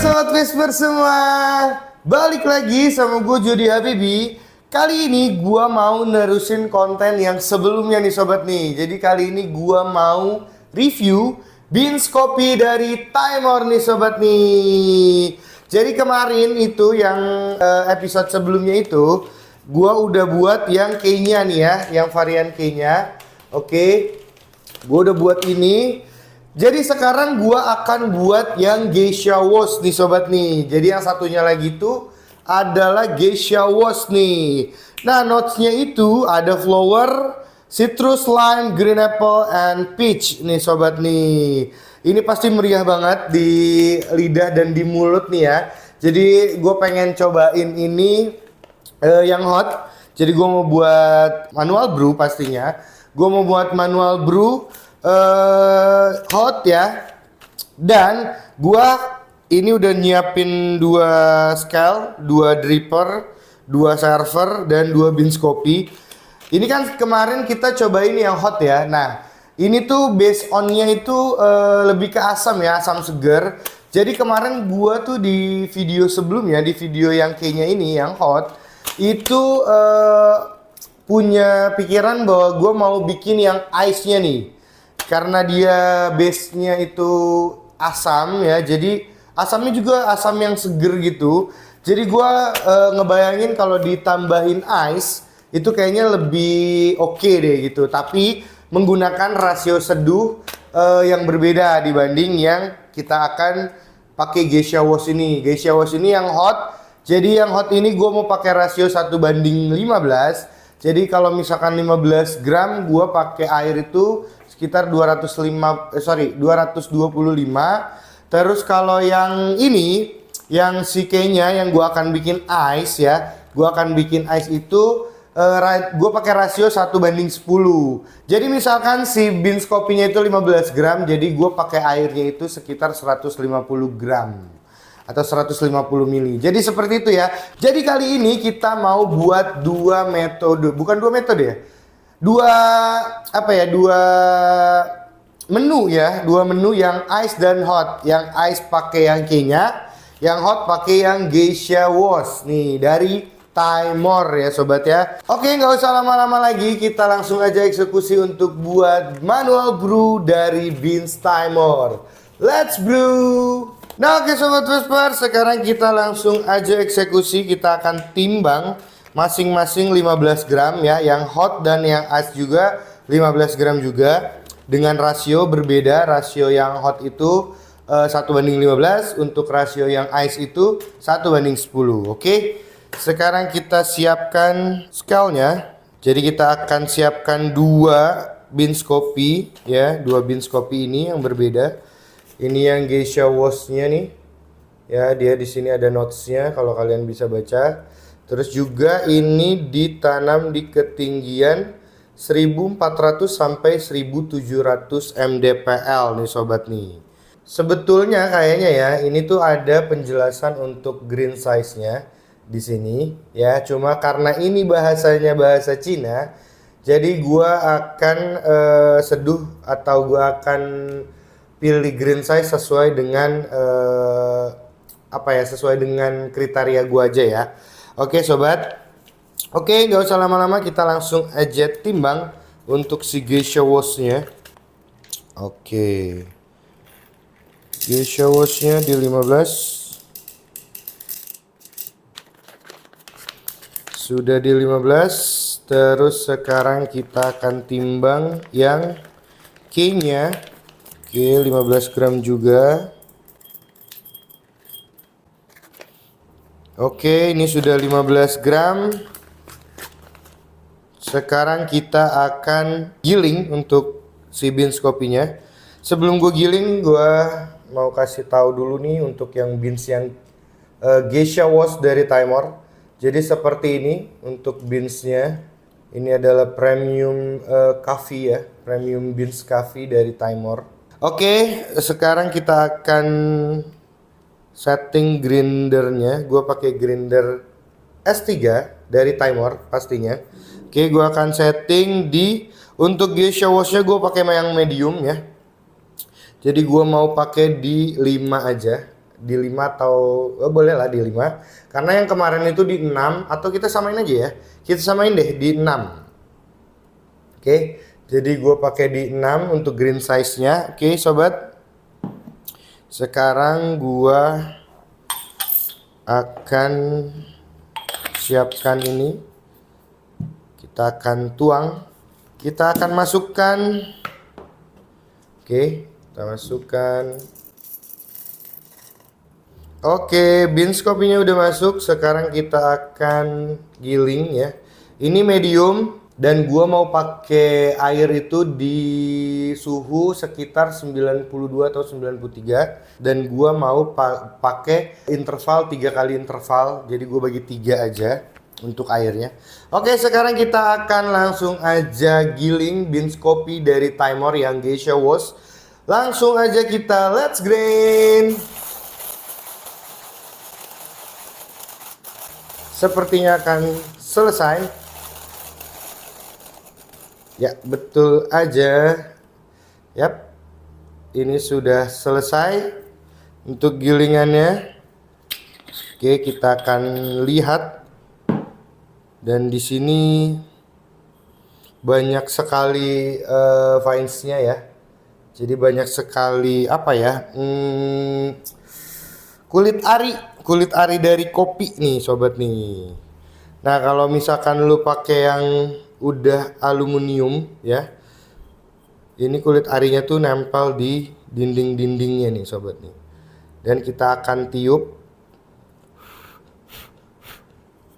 Sobat Whisper semua, balik lagi sama gue Jody Habibi. Kali ini gue mau nerusin konten yang sebelumnya nih sobat nih. Jadi kali ini gue mau review beans kopi dari Timor nih sobat nih. Jadi kemarin itu yang episode sebelumnya itu gue udah buat yang Kenya nih ya, yang varian Kenya. Oke, gue udah buat ini. Jadi sekarang gua akan buat yang geisha wash nih sobat nih. Jadi yang satunya lagi itu adalah geisha wash nih. Nah notesnya itu ada flower, citrus, lime, green apple, and peach nih sobat nih. Ini pasti meriah banget di lidah dan di mulut nih ya. Jadi gue pengen cobain ini yang hot. Jadi gue mau buat manual brew pastinya. Gue mau buat manual brew hot ya. Dan gua ini udah nyiapin 2 scale, 2 dripper, 2 server dan 2 beans kopi. Ini kan kemarin kita cobain yang hot ya. Nah, ini tuh base on-nya itu lebih ke asam ya, asam seger. Jadi kemarin gua tuh di video sebelumnya, di video yang kayaknya ini yang hot, itu punya pikiran bahwa gua mau bikin yang ice-nya nih. Karena dia base-nya itu asam ya, jadi asamnya juga asam yang seger gitu. Jadi gua ngebayangin kalau ditambahin ice itu kayaknya lebih oke deh gitu. Tapi menggunakan rasio seduh yang berbeda dibanding yang kita akan pakai geisha wash ini. Geisha wash ini yang hot. Jadi yang hot ini gua mau pakai rasio 1:15. Jadi kalau misalkan 15 gram gua pakai air itu sekitar 225. Terus kalau yang ini, yang si Kenya yang gua akan bikin ice ya, gua akan bikin ice itu gua pakai rasio 1:10. Jadi misalkan si beans kopinya itu 15 gram, jadi gua pakai airnya itu sekitar 150 gram atau 150 mili. Jadi seperti itu ya. Jadi kali ini kita mau buat dua metode, bukan dua metode ya. Dua menu ya, dua menu yang ice dan hot. Yang ice pakai yang Kenya, yang hot pakai yang geisha wash nih dari Timor ya sobat ya. Oke, nggak usah lama-lama lagi, kita langsung aja eksekusi untuk buat manual brew dari beans Timor. Let's brew. Nah oke sobat Whisper, sekarang kita langsung aja eksekusi. Kita akan timbang masing-masing 15 gram ya, yang hot dan yang ice juga 15 gram juga, dengan rasio berbeda. Rasio yang hot itu 1:15, untuk rasio yang ice itu 1:10. Oke, sekarang kita siapkan scale-nya. Jadi kita akan siapkan 2 beans kopi ya, 2 beans kopi ini yang berbeda. Ini yang geisha wash-nya nih ya, dia di sini ada notes-nya kalau kalian bisa baca. Terus juga ini ditanam di ketinggian 1400 sampai 1700 mdpl nih sobat nih. Sebetulnya kayaknya ya ini tuh ada penjelasan untuk green size-nya di sini ya. Cuma karena ini bahasanya bahasa Cina, jadi gua akan seduh atau gua akan pilih green size sesuai dengan sesuai dengan kriteria gua aja ya. Oke sobat, oke nggak usah lama-lama, kita langsung aja timbang untuk si geisha wash-nya. Oke, geisha wash-nya di 15. Sudah di 15. Terus sekarang kita akan timbang yang Kenya. Oke, 15 gram juga. Oke, ini sudah 15 gram. Sekarang kita akan giling untuk si beans kopinya. Sebelum gue giling, gue mau kasih tahu dulu nih untuk yang beans yang geisha wash dari Timor. Jadi seperti ini untuk beansnya. Ini adalah premium coffee ya, premium beans coffee dari Timor. Oke, sekarang kita akan setting grindernya. Gue pakai grinder S3 dari Timor pastinya. Oke, gue akan setting di, untuk geisha washnya gue pakai yang medium ya. Jadi gue mau pakai di 5 aja, di 5 atau boleh lah di 5. Karena yang kemarin itu di 6, atau kita samain aja ya. Kita samain deh di 6. Oke. Jadi gue pakai di 6 untuk green size-nya. Oke, sobat. Sekarang gue akan siapkan ini. Kita akan tuang. Kita akan masukkan. Oke, kita masukkan. Oke, beans kopinya udah masuk. Sekarang kita akan giling ya. Ini medium dan gua mau pakai air itu di suhu sekitar 92 atau 93 dan gua mau pakai interval 3 kali interval. Jadi gua bagi 3 aja untuk airnya. Oke, sekarang kita akan langsung aja giling beans kopi dari Timor yang Geisha Wash. Langsung aja kita let's grind. Sepertinya akan selesai. Ya, betul aja. Yap. Ini sudah selesai untuk gilingannya. Oke, kita akan lihat. Dan di sini banyak sekali vines-nya ya. Jadi banyak sekali apa ya? Kulit ari dari kopi nih sobat nih. Nah, kalau misalkan lu pakai yang udah aluminium ya, ini kulit arinya tuh nempel di dinding-dindingnya nih sobat nih. Dan kita akan tiup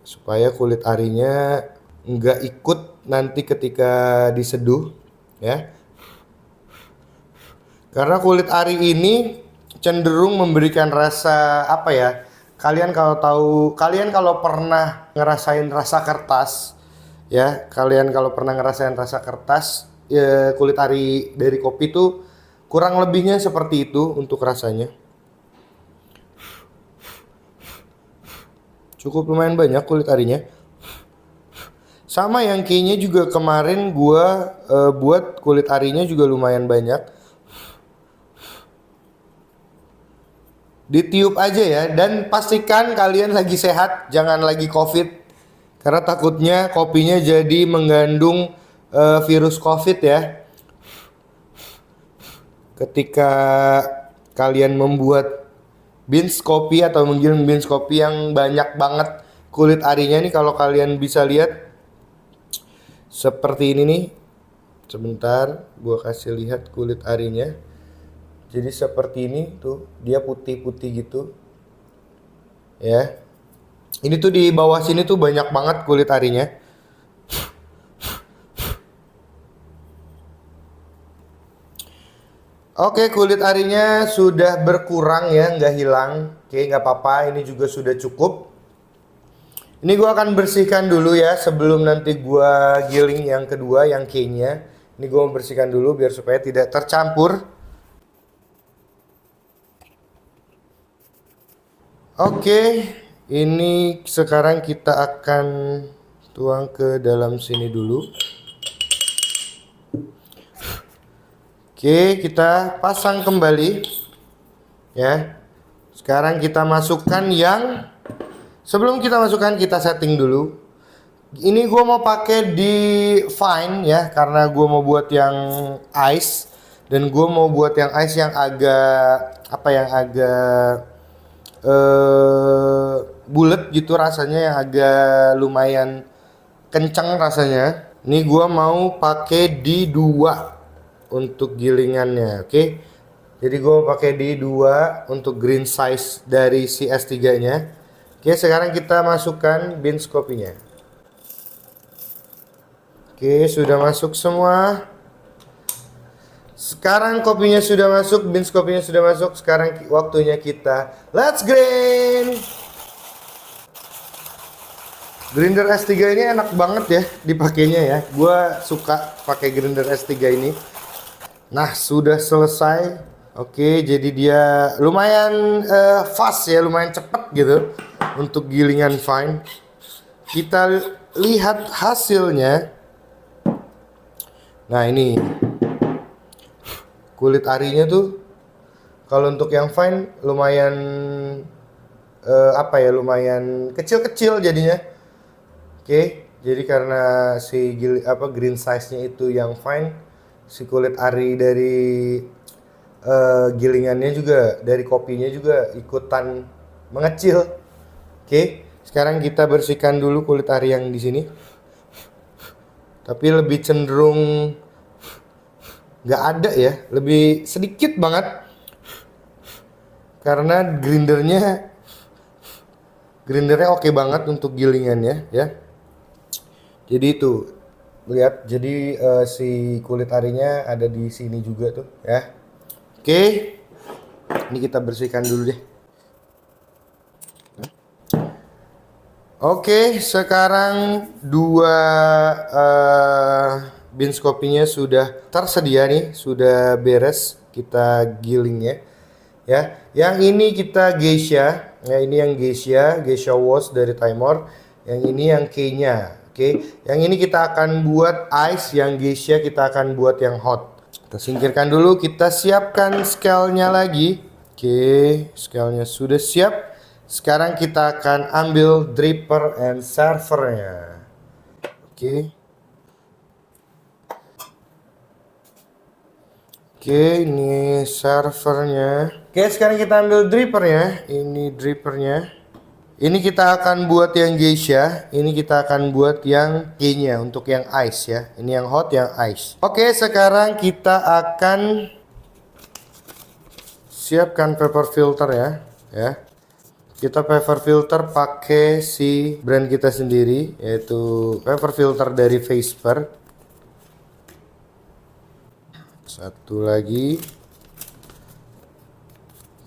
supaya kulit arinya nggak ikut nanti ketika diseduh ya. Karena kulit ari ini cenderung memberikan rasa apa ya? Kalian kalau pernah ngerasain rasa kertas ya, ya, kulit ari dari kopi tuh kurang lebihnya seperti itu untuk rasanya. Cukup lumayan banyak kulit arinya. Sama yang kayaknya juga kemarin gua buat kulit arinya juga lumayan banyak. Ditiup aja ya, dan pastikan kalian lagi sehat, jangan lagi COVID. Karena takutnya kopinya jadi mengandung virus COVID ya. Ketika kalian membuat beans kopi atau menggiling beans kopi yang banyak banget kulit arinya nih, kalau kalian bisa lihat seperti ini nih. Sebentar, gua kasih lihat kulit arinya. Jadi seperti ini tuh, dia putih-putih gitu. Ya. Ini tuh di bawah sini tuh banyak banget kulit arinya. Oke, kulit arinya sudah berkurang ya, nggak hilang. Oke, nggak apa-apa, ini juga sudah cukup. Ini gua akan bersihkan dulu ya sebelum nanti gua giling yang kedua, yang kayaknya. Ini gua mau bersihkan dulu biar supaya tidak tercampur. Oke, ini sekarang kita akan tuang ke dalam sini dulu. Oke, kita pasang kembali. Ya. Sekarang kita masukkan yang sebelum kita masukkan, kita setting dulu. Ini gue mau pakai di fine ya, karena gue mau buat yang ice. Dan gue mau buat yang ice yang agak bulat gitu rasanya, yang agak lumayan kencang rasanya. Ini gua mau pakai di 2 untuk gilingannya, oke? Jadi gua mau pakai di 2 untuk green size dari si S3 nya. Oke, sekarang kita masukkan beans kopinya. Oke, sudah masuk semua. Sekarang kopinya sudah masuk, beans kopinya sudah masuk. Sekarang waktunya kita let's grind. Grinder S3 ini enak banget ya dipakainya ya. Gua suka pakai grinder S3 ini. Nah, sudah selesai. Oke, jadi dia lumayan fast ya, lumayan cepet gitu untuk gilingan fine. Kita lihat hasilnya. Nah, ini kulit arinya tuh Kalau untuk yang fine lumayan lumayan kecil-kecil jadinya. Oke, jadi karena si green size-nya itu yang fine, si kulit ari dari gilingannya juga, dari kopinya juga ikutan mengecil. Oke, sekarang kita bersihkan dulu kulit ari yang di sini. Tapi lebih cenderung nggak ada ya, lebih sedikit banget. Karena grindernya oke banget untuk gilingannya ya. Jadi itu lihat, jadi si kulit arinya ada di sini juga tuh ya. Oke, ini kita bersihkan dulu deh. Oke, sekarang dua beans kopinya sudah tersedia nih, sudah beres kita gilingnya ya. Yang ini kita geisha, ya ini yang geisha wash dari Timor. Yang ini yang Kenya. Oke, yang ini kita akan buat ice, yang geisha kita akan buat yang hot. Kita singkirkan dulu, kita siapkan scale-nya lagi. Oke, scale-nya sudah siap. Sekarang kita akan ambil dripper and servernya. Oke. Oke, ini servernya. Oke, sekarang kita ambil drippernya. Ini drippernya. Ini kita akan buat yang geisha. Ini kita akan buat yang Kenya untuk yang ice ya. Ini yang hot, yang ice. Oke, sekarang kita akan siapkan paper filter ya. Kita paper filter pakai si brand kita sendiri, yaitu paper filter dari Vesper. Satu lagi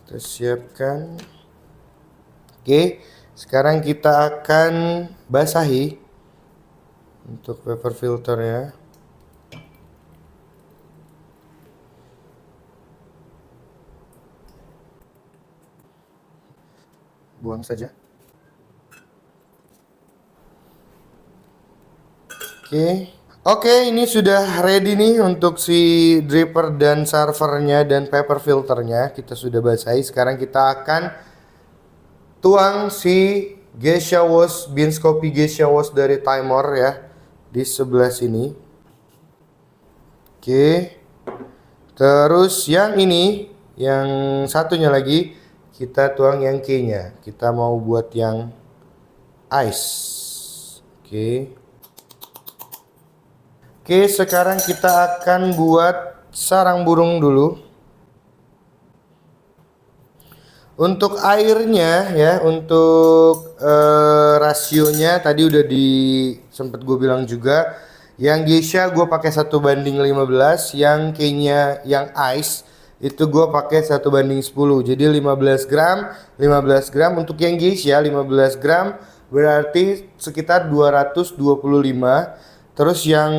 kita siapkan. Oke, sekarang kita akan basahi untuk paper filternya. Buang saja. Oke, ini sudah ready nih untuk si dripper dan servernya dan paper filternya. Kita sudah basahi. Sekarang kita akan tuang si geisha wash, beans kopi geisha wash dari Timor ya, di sebelah sini. Oke. Terus yang ini, yang satunya lagi kita tuang yang Kenya. Kita mau buat yang ice. Oke, sekarang kita akan buat sarang burung dulu. Untuk airnya ya, untuk rasionya tadi udah sempet gue bilang juga. Yang geisha gue pakai 1:15, yang Kenya yang ice itu gue pakai 1:10. Jadi 15 gram untuk yang geisha 15 gram berarti sekitar 225. Terus yang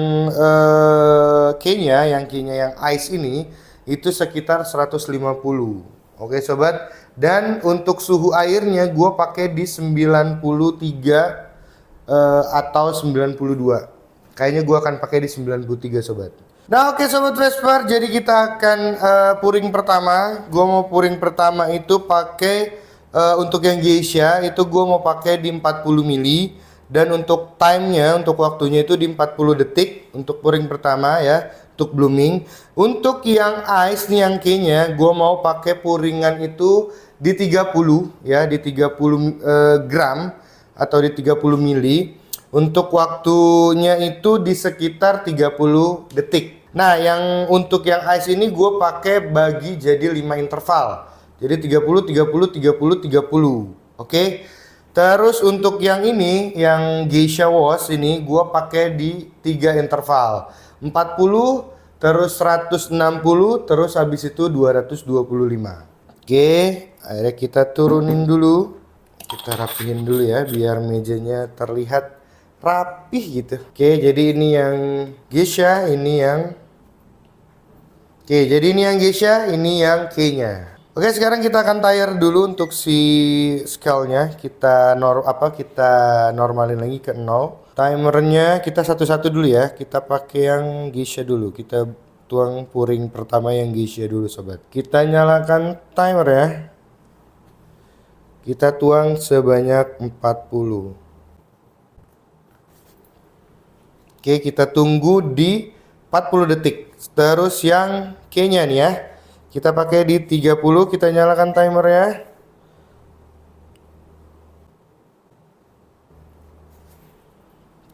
Kenya yang ice ini itu sekitar 150. Oke sobat, dan untuk suhu airnya gue pakai di 93 atau 92. Kayaknya gue akan pakai di 93 sobat. Nah oke sobat Vesper, jadi kita akan puring pertama. Gue mau puring pertama itu pakai untuk yang geisha itu gue mau pakai di 40 mili. Dan untuk timenya, untuk waktunya itu di 40 detik untuk puring pertama ya, untuk blooming. Untuk yang ice nih yang Kenya, gue mau pakai puringan itu di 30 ya, di 30 gram atau di 30 mili. Untuk waktunya itu di sekitar 30 detik. Nah, yang untuk yang ice ini gue pakai bagi jadi 5 interval. Jadi 30 30 30 30. Oke. Terus untuk yang ini, yang geisha wash ini gue pakai di 3 interval. 40, terus 160, terus habis itu 225. Oke, akhirnya kita turunin dulu. Kita rapihin dulu ya biar mejanya terlihat rapih gitu. Oke, jadi ini yang geisha, ini yang geisha, ini yang Kenya. Oke, sekarang kita akan tayar dulu untuk si scale-nya. Kita normalin lagi ke 0. Timernya kita satu-satu dulu ya. Kita pakai yang geisha dulu. Kita tuang puring pertama yang geisha dulu sobat. Kita nyalakan timer ya. Kita tuang sebanyak 40. Oke, kita tunggu di 40 detik. Terus yang K-nya nih ya, kita pakai di 30. Kita nyalakan timer ya.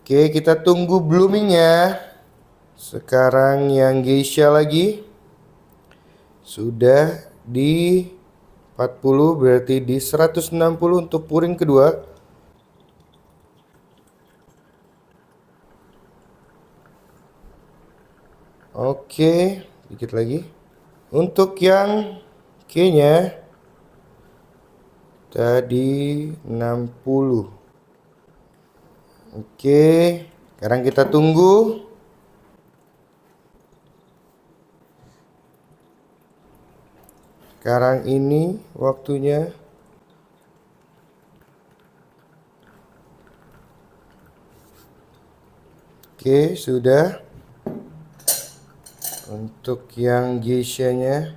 Oke, kita tunggu bloomingnya. Sekarang yang geisha lagi. Sudah di 40, berarti di 160 untuk puring kedua. Oke, dikit lagi. Untuk yang K-nya tadi 60. Oke, sekarang kita tunggu. Sekarang ini waktunya. Oke, sudah. Untuk yang geisha-nya.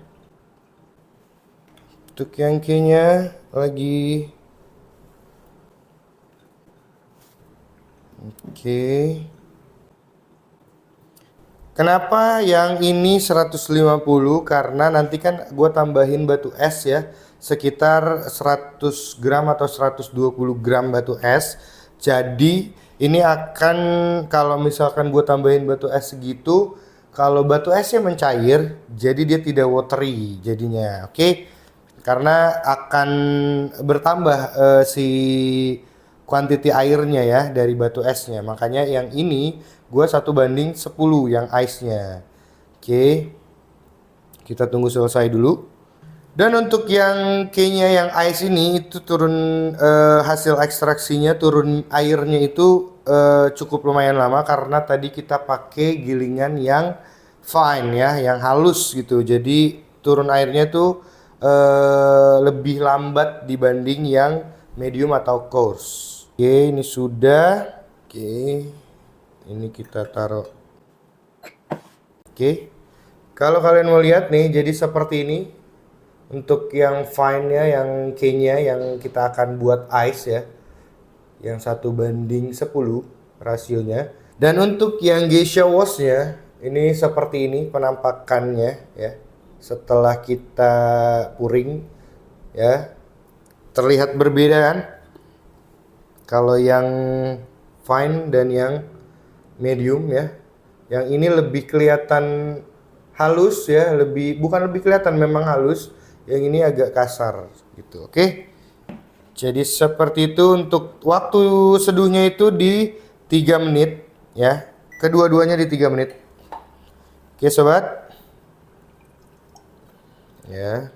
Untuk yang K-nya lagi. Oke. Kenapa yang ini 150? Karena nanti kan gue tambahin batu es ya. Sekitar 100 gram atau 120 gram batu es. Jadi ini akan, kalau misalkan gue tambahin batu es segitu, kalau batu esnya mencair, jadi dia tidak watery jadinya. Oke. Karena akan bertambah si quantity airnya ya dari batu esnya. Makanya yang ini gue 1:10 yang ice-nya. Oke. Kita tunggu selesai dulu. Dan untuk yang K-nya yang ice ini itu turun hasil ekstraksinya, turun airnya itu cukup lumayan lama karena tadi kita pakai gilingan yang fine ya, yang halus gitu. Jadi turun airnya tuh lebih lambat dibanding yang medium atau coarse. Oke, ini sudah. Oke, ini kita taruh. Oke, kalau kalian mau lihat nih, jadi seperti ini. Untuk yang fine-nya, yang K-nya, yang kita akan buat ice ya, yang 1:10 rasionya. Dan untuk yang geisha wash-nya, ini seperti ini penampakannya ya. Setelah kita puring ya, terlihat berbeda kan? Kalau yang fine dan yang medium ya, yang ini lebih kelihatan halus ya, bukan lebih kelihatan, memang halus. Yang ini agak kasar gitu. Oke. Jadi seperti itu. Untuk waktu seduhnya itu di 3 menit ya. Kedua-duanya di 3 menit. Oke sobat. Ya.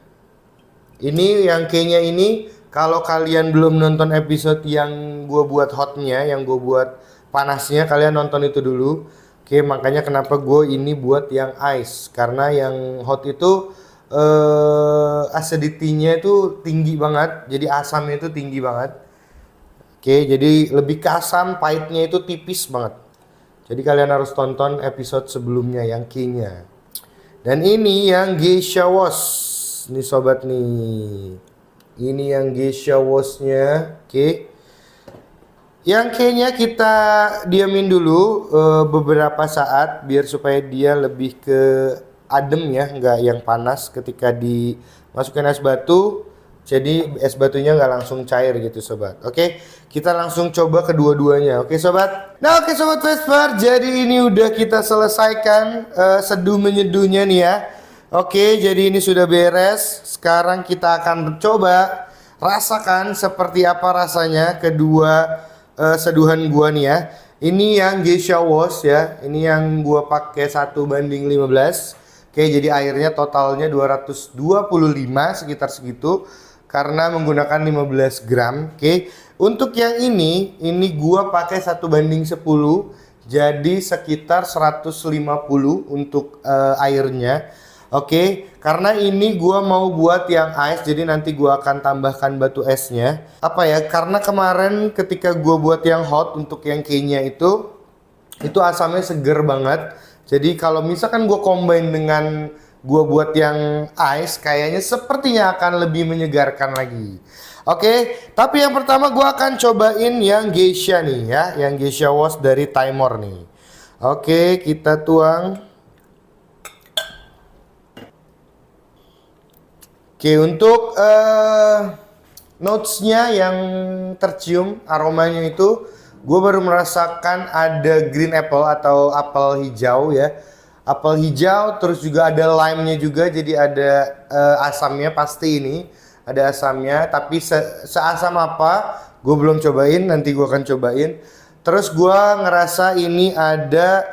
Ini yang K-nya ini, kalau kalian belum nonton episode yang gue buat hotnya, yang gue buat panasnya, kalian nonton itu dulu. Oke, makanya kenapa gue ini buat yang ice, karena yang hot itu acidity-nya itu tinggi banget, jadi asamnya itu tinggi banget. Oke, jadi lebih ke asam, pahitnya itu tipis banget. Jadi kalian harus tonton episode sebelumnya yang K-nya. Dan ini yang geisha wash nih sobat nih. Ini yang geisha wash-nya. Oke. Yang K-nya kita diamin dulu beberapa saat biar supaya dia lebih ke adem ya, nggak yang panas ketika dimasukkan es batu. Jadi es batunya nggak langsung cair gitu sobat. Oke, kita langsung coba kedua-duanya. Oke sobat. Nah oke sobat Vesper, jadi ini udah kita selesaikan seduh menyeduhnya nih ya. Oke, jadi ini sudah beres. Sekarang kita akan coba rasakan seperti apa rasanya kedua seduhan gua nih ya. Ini yang geisha wash ya. Ini yang gua pakai 1:15. Oke, jadi airnya totalnya 225 sekitar segitu karena menggunakan 15 gram. Oke. Untuk yang ini gua pakai 1:10. Jadi sekitar 150 untuk airnya. Oke, karena ini gua mau buat yang ice, jadi nanti gua akan tambahkan batu esnya. Apa ya? Karena kemarin ketika gua buat yang hot untuk yang K-nya itu itu asamnya seger banget. Jadi kalau misalkan gue combine dengan gue buat yang ice, kayaknya sepertinya akan lebih menyegarkan lagi. Oke, tapi yang pertama gue akan cobain yang geisha nih ya, yang geisha wash dari Timor nih. Oke, kita tuang. Oke, untuk notesnya yang tercium aromanya itu, gue baru merasakan ada green apple atau apel hijau ya. Apel hijau, terus juga ada lime-nya juga, jadi ada asamnya pasti ini. Ada asamnya, tapi seasam apa, gue belum cobain, nanti gue akan cobain. Terus gue ngerasa ini ada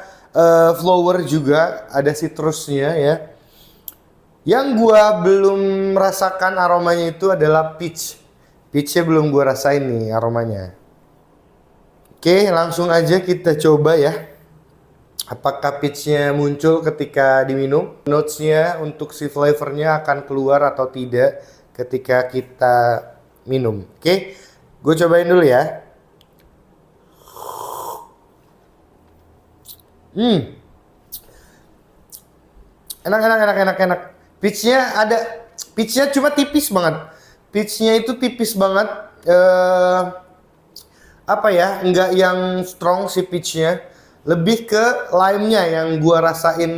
flower juga, ada citrusnya ya. Yang gua belum merasakan aromanya itu adalah peach. Peachnya belum gua rasain nih aromanya. Oke, langsung aja kita coba ya. Apakah peachnya muncul ketika diminum? Notesnya untuk si flavornya akan keluar atau tidak ketika kita minum. Oke, gue cobain dulu ya. Enak. Peachnya ada, peachnya cuma tipis banget. Peachnya itu tipis banget. Apa ya? Enggak yang strong si peachnya. Lebih ke lime-nya yang gua rasain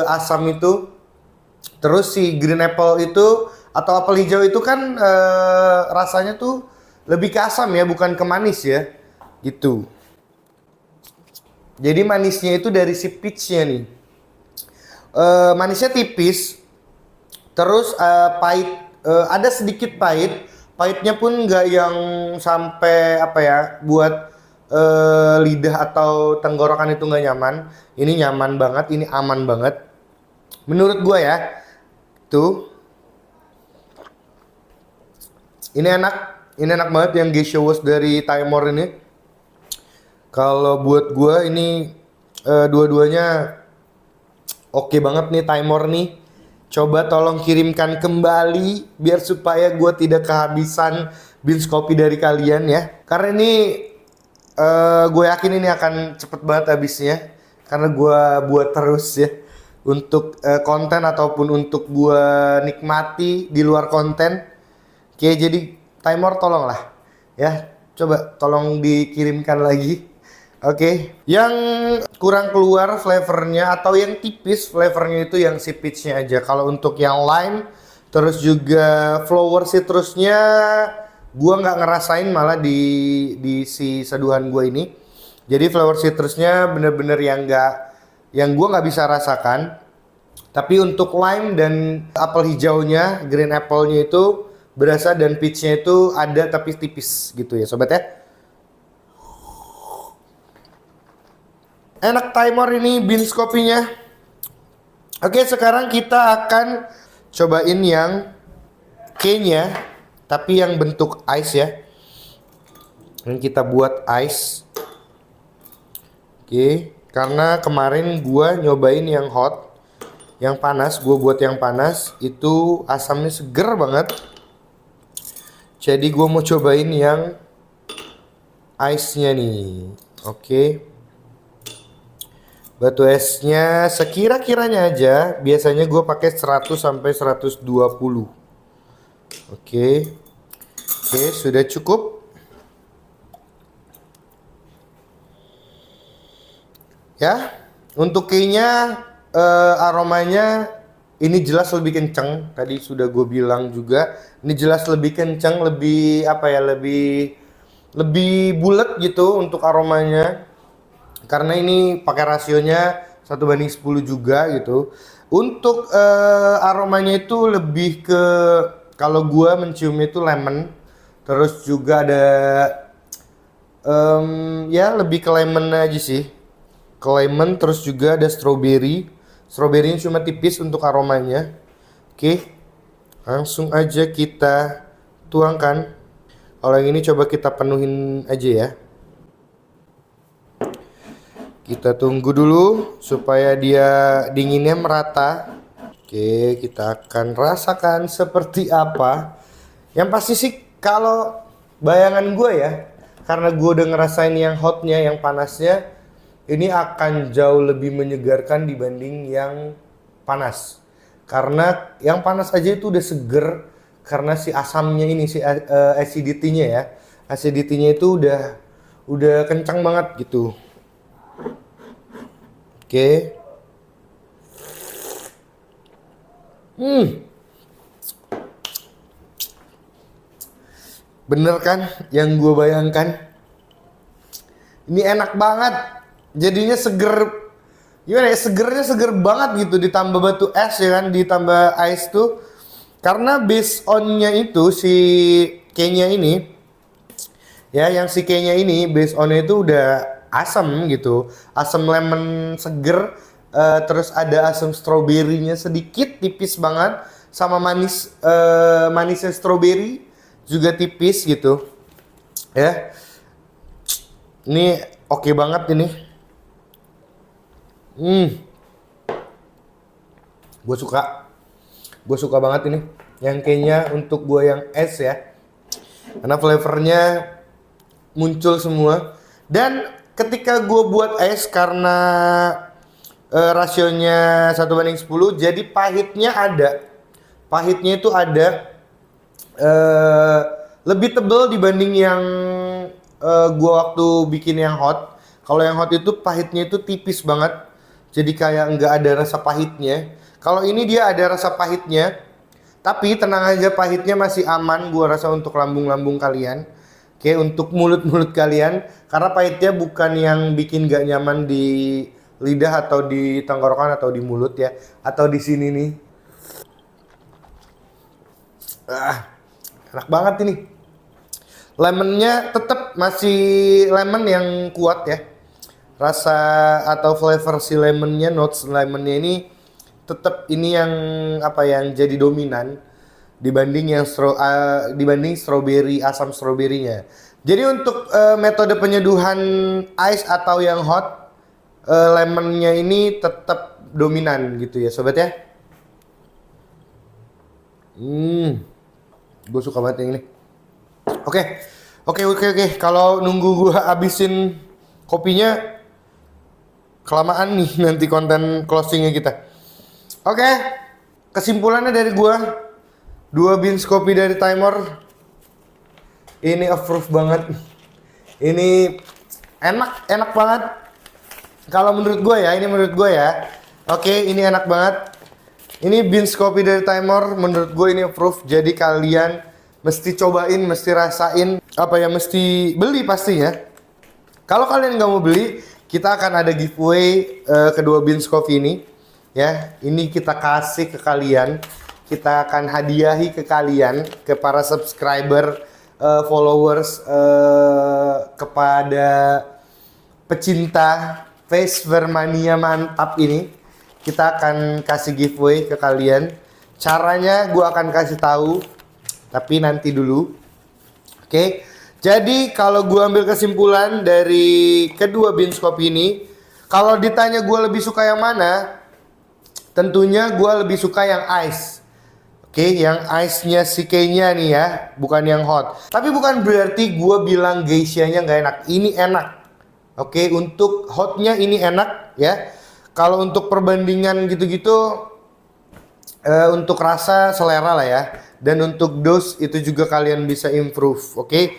asam itu. Terus si green apple itu atau apel hijau itu kan rasanya tuh lebih ke asam ya, bukan ke manis ya. Gitu. Jadi manisnya itu dari si peachnya nih. Manisnya tipis, terus pahit, ada sedikit pahit. Pahitnya pun nggak yang sampai apa ya, buat lidah atau tenggorokan itu nggak nyaman. Ini nyaman banget, ini aman banget. Menurut gua ya, tuh. Ini enak banget yang geisha wash dari Timor ini. Kalau buat gua ini dua-duanya oke banget nih Timor nih. Coba tolong kirimkan kembali biar supaya gue tidak kehabisan beans kopi dari kalian ya. Karena ini gue yakin ini akan cepet banget habisnya. Karena gue buat terus ya. Untuk konten ataupun untuk gue nikmati di luar konten. Oke, jadi Timor tolonglah ya. Coba tolong dikirimkan lagi. Oke, yang kurang keluar flavornya atau yang tipis flavornya itu yang si peachnya aja. Kalau untuk yang lime, terus juga flower citrusnya, gua nggak ngerasain malah di si seduhan gua ini. Jadi flower citrusnya bener-bener yang gua nggak bisa rasakan. Tapi untuk lime dan apel hijaunya, green apple-nya itu berasa dan peachnya itu ada tapi tipis gitu ya sobat ya. Enak Timor ini beans kopinya. Oke, sekarang kita akan cobain yang K-nya, tapi yang bentuk ice ya. Ini kita buat ice. Oke, karena kemarin gua nyobain yang hot, yang panas, gua buat yang panas, itu asamnya seger banget. Jadi gua mau cobain yang ice-nya nih. Oke. Batu esnya sekira-kiranya aja, biasanya gue pakai 100 sampai 120. Oke, sudah cukup. Ya, untuk kayaknya aromanya ini jelas lebih kenceng. Tadi sudah gue bilang juga, ini jelas lebih kenceng, lebih apa ya, lebih bulat gitu untuk aromanya. Karena ini pakai rasionya 1:10 juga gitu. Untuk aromanya itu lebih ke, kalau gua menciumnya itu lemon. Terus juga ada ya lebih ke lemon aja sih. Ke lemon, terus juga ada strawberry. Strawberry cuma tipis untuk aromanya. Oke. Langsung aja kita tuangkan. Kalau yang ini coba kita penuhin aja ya. Kita tunggu dulu supaya dia dinginnya merata. Oke, kita akan rasakan seperti apa. Yang pasti sih kalau bayangan gue ya, karena gue udah ngerasain yang hotnya, yang panasnya, ini akan jauh lebih menyegarkan dibanding yang panas. Karena yang panas aja itu udah seger karena si asamnya ini, si acidity-nya ya. Acidity-nya itu udah kencang banget gitu. Oke. Bener kan yang gue bayangkan? Ini enak banget. Jadinya seger. Gimana ya? Segernya seger banget gitu. Ditambah batu es ya kan. Ditambah ice tuh. Karena base on-nya itu si Kenya ini. Ya yang si Kenya ini base on-nya itu udah asam gitu. Asam lemon seger. Terus ada asam stroberinya sedikit. Tipis banget. Sama manisnya stroberi. Juga tipis gitu. Ya. Ini oke banget ini. Gue suka banget ini. Yang kayaknya untuk gue yang es ya. Karena flavornya muncul semua. Dan ketika gue buat es karena rasionya 1:10, jadi pahitnya ada. Pahitnya itu ada. Lebih tebal dibanding yang gua waktu bikin yang hot. Kalau yang hot itu pahitnya itu tipis banget. Jadi kayak nggak ada rasa pahitnya. Kalau ini dia ada rasa pahitnya. Tapi tenang aja, pahitnya masih aman gua rasa untuk lambung-lambung kalian. Oke, untuk mulut-mulut kalian. Karena pahitnya bukan yang bikin nggak nyaman di lidah atau di tenggorokan atau di mulut ya. Atau di sini nih. Enak banget ini. Lemonnya tetap masih lemon yang kuat ya. Rasa atau flavor si lemonnya, notes lemonnya ini tetap ini yang yang jadi dominan dibanding dibanding strawberry, asam stroberinya. Jadi untuk metode penyeduhan ice atau yang hot, lemonnya ini tetap dominan gitu ya sobat ya. Gue suka banget yang ini. Oke. Kalau nunggu gue habisin kopinya, kelamaan nih nanti konten closingnya kita. Oke, kesimpulannya dari gue, 2 beans kopi dari Timor. Ini approve banget. Ini enak banget. Kalau menurut gue ya. Oke, ini enak banget. Ini beans kopi dari Timor, menurut gue ini approve. Jadi kalian mesti cobain, mesti rasain, mesti beli pastinya. Kalau kalian nggak mau beli, kita akan ada giveaway kedua beans coffee ini. Ya, ini kita kasih ke kalian. Kita akan hadiahi ke kalian, ke para subscriber, followers, kepada pecinta Facevermania mantap ini. Kita akan kasih giveaway ke kalian. Caranya gue akan kasih tahu, tapi nanti dulu. Oke. Jadi kalau gue ambil kesimpulan dari kedua beans kopi ini, kalau ditanya gue lebih suka yang mana, tentunya gue lebih suka yang ice. Oke, yang ice-nya si Kenya nih ya, bukan yang hot. Tapi bukan berarti gue bilang geisha-nya nggak enak. Ini enak. Oke, untuk hotnya ini enak ya. Kalau untuk perbandingan gitu-gitu, untuk rasa selera lah ya. Dan untuk dose itu juga kalian bisa improve, oke?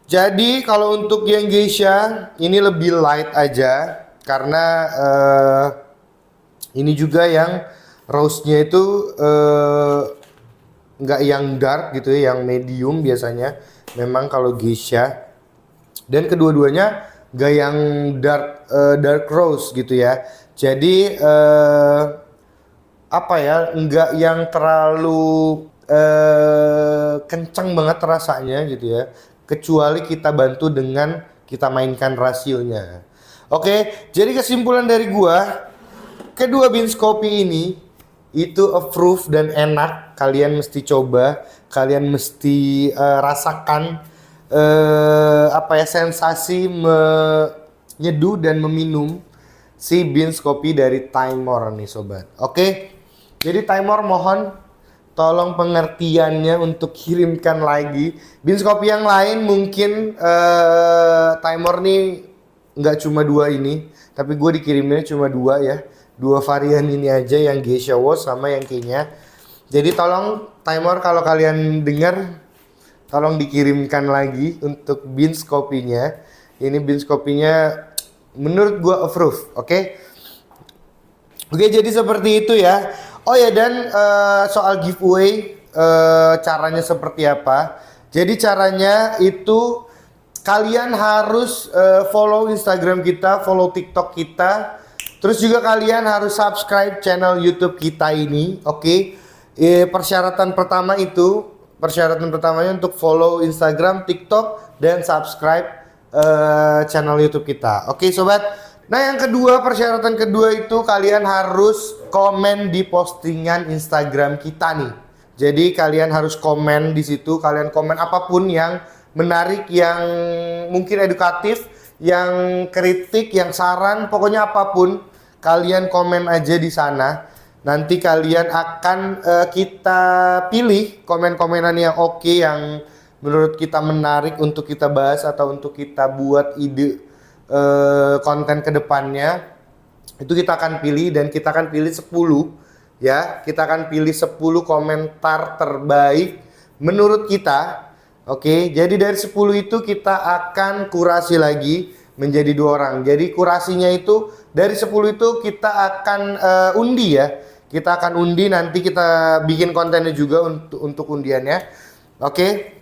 Jadi kalau untuk yang geisha ini lebih light aja. Karena ini juga yang roastnya itu nggak yang dark gitu ya, yang medium biasanya. Memang kalau geisha. Dan kedua-duanya nggak yang dark roast gitu ya. Jadi nggak yang terlalu kencang banget rasanya gitu ya. Kecuali kita bantu dengan kita mainkan rasionya. Oke, jadi kesimpulan dari gua, kedua beans kopi ini itu approve dan enak. Kalian mesti coba, kalian mesti rasakan sensasi menyeduh dan meminum si beans kopi dari Timor nih sobat. Oke. Jadi Timor mohon tolong pengertiannya untuk kirimkan lagi beans kopi yang lain. Mungkin Timor nih nggak cuma 2 ini, tapi gue dikiriminnya cuma 2 ya. 2 varian ini aja, yang geisha wash sama yang kayaknya. Jadi tolong Timor, kalau kalian dengar, tolong dikirimkan lagi untuk beans kopinya. Ini beans kopinya menurut gue approve, oke? Oke, jadi seperti itu ya. Oh ya, dan soal giveaway, caranya seperti apa? Jadi caranya itu kalian harus follow Instagram kita, follow TikTok kita. Terus juga kalian harus subscribe channel YouTube kita ini, oke? Persyaratan pertamanya untuk follow Instagram, TikTok, dan subscribe channel YouTube kita. Oke, sobat. Nah, yang kedua, persyaratan kedua itu kalian harus komen di postingan Instagram kita nih. Jadi kalian harus komen di situ, kalian komen apapun yang menarik, yang mungkin edukatif, yang kritik, yang saran, pokoknya apapun kalian komen aja di sana. Nanti kalian akan kita pilih komen-komenan yang oke, yang menurut kita menarik untuk kita bahas atau untuk kita buat ide konten kedepannya. Itu kita akan pilih, dan kita akan pilih 10 ya. Kita akan pilih 10 komentar terbaik menurut kita. Oke, jadi dari 10 itu kita akan kurasi lagi menjadi 2 orang. Jadi kurasinya itu dari 10 itu kita akan undi ya. Kita akan undi, nanti kita bikin kontennya juga untuk undiannya. Oke.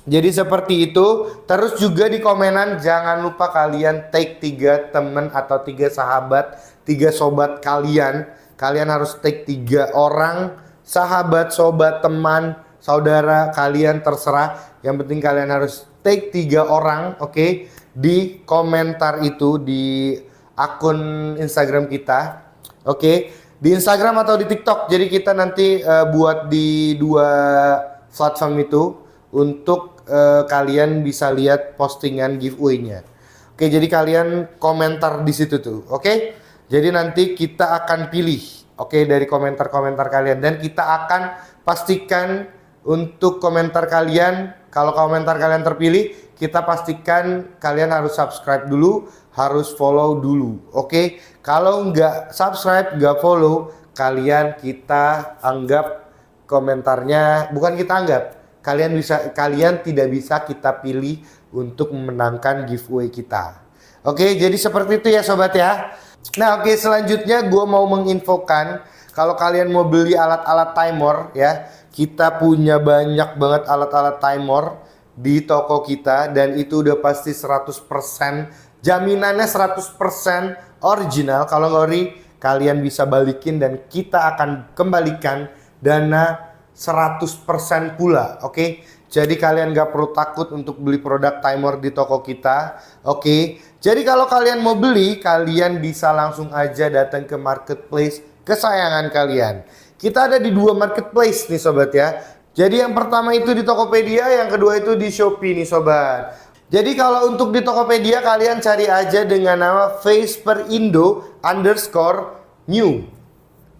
Jadi seperti itu. Terus juga di komenan jangan lupa kalian tag 3 temen atau 3 sahabat, 3 sobat kalian. Kalian harus tag 3 orang, sahabat, sobat, teman, saudara kalian, terserah. Yang penting kalian harus tag 3 orang, oke, di komentar itu di akun Instagram kita, oke, di Instagram atau di TikTok. Jadi kita nanti buat di 2 platform itu untuk kalian bisa lihat postingan giveaway-nya. Oke, jadi kalian komentar di situ tuh, oke. Jadi nanti kita akan pilih, oke, dari komentar-komentar kalian, dan kita akan pastikan untuk komentar kalian. Kalau komentar kalian terpilih, kita pastikan kalian harus subscribe dulu, harus follow dulu, oke. Kalau nggak subscribe, nggak follow, kita anggap komentarnya, bukan kita anggap, kalian tidak bisa kita pilih untuk memenangkan giveaway kita. Oke, jadi seperti itu ya sobat ya. Nah, oke, selanjutnya gue mau menginfokan kalau kalian mau beli alat-alat timer ya. Kita punya banyak banget alat-alat timer di toko kita, dan itu udah pasti 100%, jaminannya 100% original. Kalau ngori, kalian bisa balikin dan kita akan kembalikan dana 100% pula, oke? Jadi kalian gak perlu takut untuk beli produk timer di toko kita, oke? Jadi kalau kalian mau beli, kalian bisa langsung aja datang ke marketplace kesayangan kalian. Kita ada di 2 marketplace nih sobat ya. Jadi yang pertama itu di Tokopedia, yang kedua itu di Shopee nih sobat. Jadi kalau untuk di Tokopedia kalian cari aja dengan nama @faceperindo_new.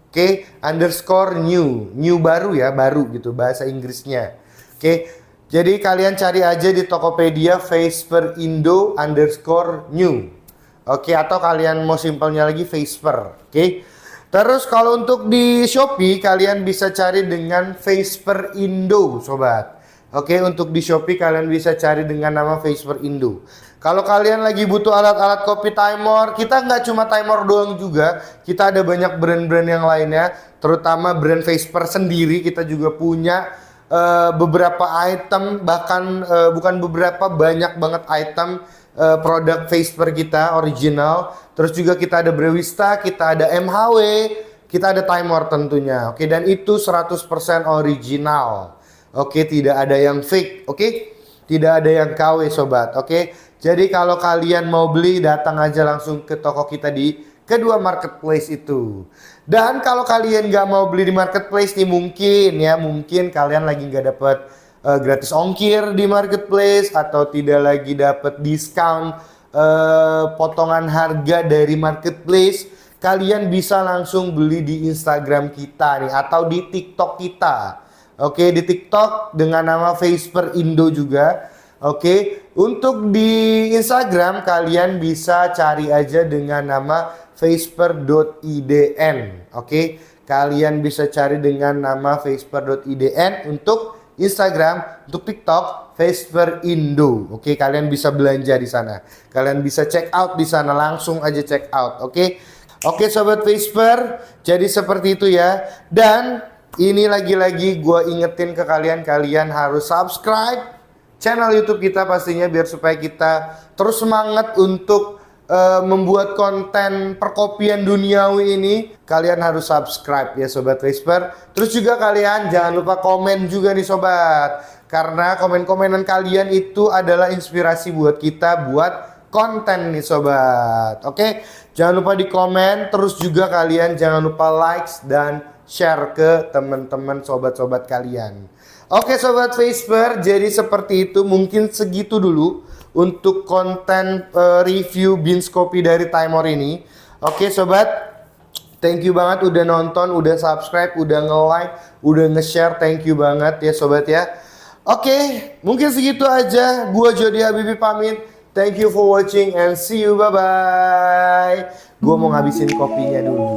Oke, _new baru ya, baru gitu bahasa Inggrisnya. Oke, jadi kalian cari aja di Tokopedia @faceperindo_new. Oke, atau kalian mau simpelnya lagi Faceper. Oke. Terus kalau untuk di Shopee kalian bisa cari dengan Faceperindo sobat. Oke, untuk di Shopee kalian bisa cari dengan nama Faceperindo. Kalau kalian lagi butuh alat-alat kopi timer, kita nggak cuma timer doang juga. Kita ada banyak brand-brand yang lainnya, terutama brand Faceper sendiri. Kita juga punya beberapa item, bahkan bukan beberapa, banyak banget item produk Faceper kita original. Terus juga kita ada Brewista, kita ada MHW, kita ada timer tentunya. Oke, dan itu 100% original. Oke, tidak ada yang fake, oke? Tidak ada yang KW sobat, oke? Jadi kalau kalian mau beli, datang aja langsung ke toko kita di kedua marketplace itu. Dan kalau kalian nggak mau beli di marketplace nih, mungkin kalian lagi nggak dapet gratis ongkir di marketplace, atau tidak lagi dapet diskon potongan harga dari marketplace, kalian bisa langsung beli di Instagram kita nih, atau di TikTok kita. Oke, di TikTok dengan nama Faceperindo juga. Oke, untuk di Instagram kalian bisa cari aja dengan nama vesper.idn. Oke, kalian bisa cari dengan nama vesper.idn untuk Instagram. Untuk TikTok Vesper Indo. Oke, kalian bisa belanja di sana. Kalian bisa check out di sana, langsung aja check out. Oke. Oke sobat Vesper, jadi seperti itu ya. Dan ini lagi-lagi gue ingetin ke kalian, kalian harus subscribe channel YouTube kita pastinya biar supaya kita terus semangat untuk membuat konten perkopian duniawi ini. Kalian harus subscribe ya sobat Vesper. Terus juga kalian jangan lupa komen juga nih sobat, karena komen-komenan kalian itu adalah inspirasi buat kita buat konten nih sobat. Oke, jangan lupa di komen. Terus juga kalian jangan lupa likes dan share ke teman-teman sobat-sobat kalian. Oke sobat Vesper, jadi seperti itu, mungkin segitu dulu untuk konten review beans kopi dari Timor ini. Oke sobat, thank you banget udah nonton, udah subscribe, udah nge-like, udah nge-share. Thank you banget ya sobat ya. Oke, mungkin segitu aja. Gua Jody Habibie pamit. Thank you for watching and see you, bye bye. Gua mau ngabisin kopinya dulu.